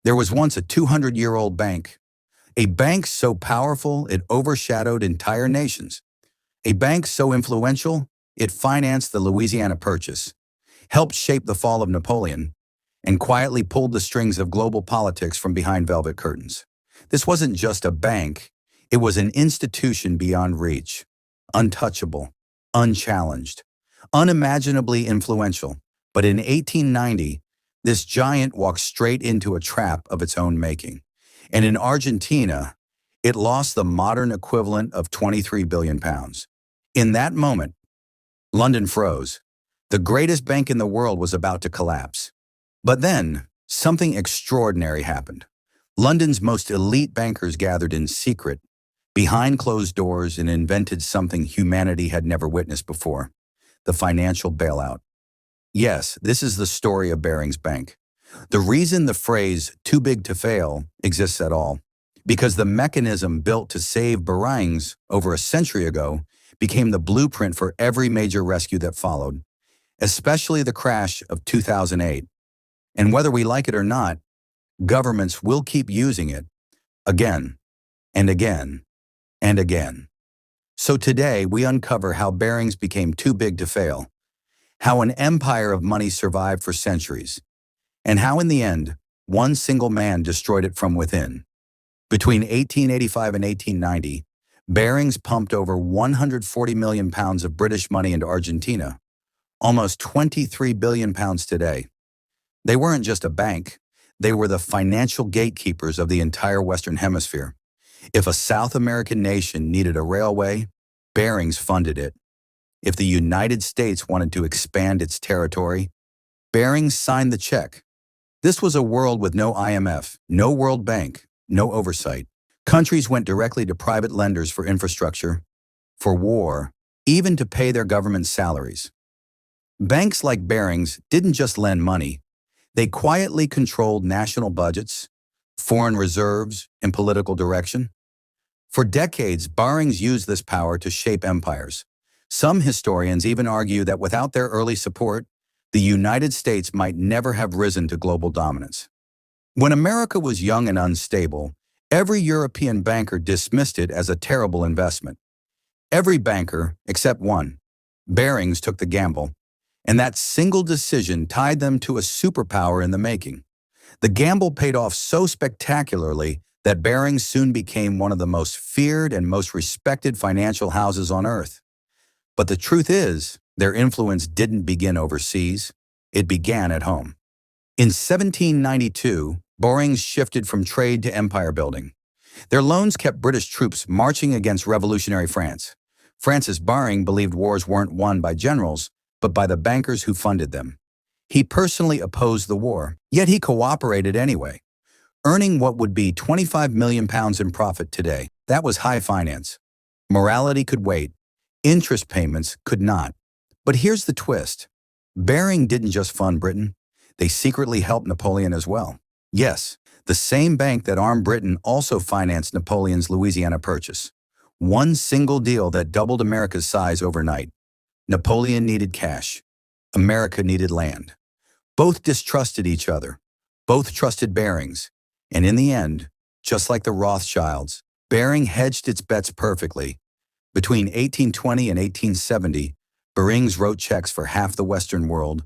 There was once a 200-year-old bank, a bank so powerful it overshadowed entire nations, a bank so influential it financed the Louisiana Purchase, helped shape the fall of Napoleon, and quietly pulled the strings of global politics from behind velvet curtains. This wasn't just a bank, it was an institution beyond reach, untouchable, unchallenged, unimaginably influential. But in 1890, this giant walked straight into a trap of its own making. And in Argentina, it lost the modern equivalent of 23 billion pounds. In that moment, London froze. The greatest bank in the world was about to collapse. But then, something extraordinary happened. London's most elite bankers gathered in secret, behind closed doors, and invented something humanity had never witnessed before: the financial bailout. Yes, this is the story of Barings Bank. The reason the phrase "too big to fail" exists at all, because the mechanism built to save Barings over a century ago became the blueprint for every major rescue that followed, especially the crash of 2008. And whether we like it or not, governments will keep using it again and again and again. So today we uncover how Barings became too big to fail, how an empire of money survived for centuries, and how in the end, one single man destroyed it from within. Between 1885 and 1890, Barings pumped over 140 million pounds of British money into Argentina, almost 23 billion pounds today. They weren't just a bank, they were the financial gatekeepers of the entire Western Hemisphere. If a South American nation needed a railway, Barings funded it. If the United States wanted to expand its territory, Barings signed the check. This was a world with no IMF, no World Bank, no oversight. Countries went directly to private lenders for infrastructure, for war, even to pay their government salaries. Banks like Barings didn't just lend money. They quietly controlled national budgets, foreign reserves, and political direction. For decades, Barings used this power to shape empires. Some historians even argue that without their early support, the United States might never have risen to global dominance. When America was young and unstable, every European banker dismissed it as a terrible investment. Every banker, except one, Barings, took the gamble, and that single decision tied them to a superpower in the making. The gamble paid off so spectacularly that Barings soon became one of the most feared and most respected financial houses on earth. But the truth is, their influence didn't begin overseas, it began at home. In 1792, Barings shifted from trade to empire building. Their loans kept British troops marching against revolutionary France. Francis Baring believed wars weren't won by generals, but by the bankers who funded them. He personally opposed the war, yet he cooperated anyway, earning what would be 25 million pounds in profit today. That was high finance. Morality could wait. Interest payments could not. But here's the twist. Baring didn't just fund Britain. They secretly helped Napoleon as well. Yes, the same bank that armed Britain also financed Napoleon's Louisiana Purchase. One single deal that doubled America's size overnight. Napoleon needed cash. America needed land. Both distrusted each other. Both trusted Barings. And in the end, just like the Rothschilds, Baring hedged its bets perfectly. Between 1820 and 1870, Barings wrote checks for half the Western world,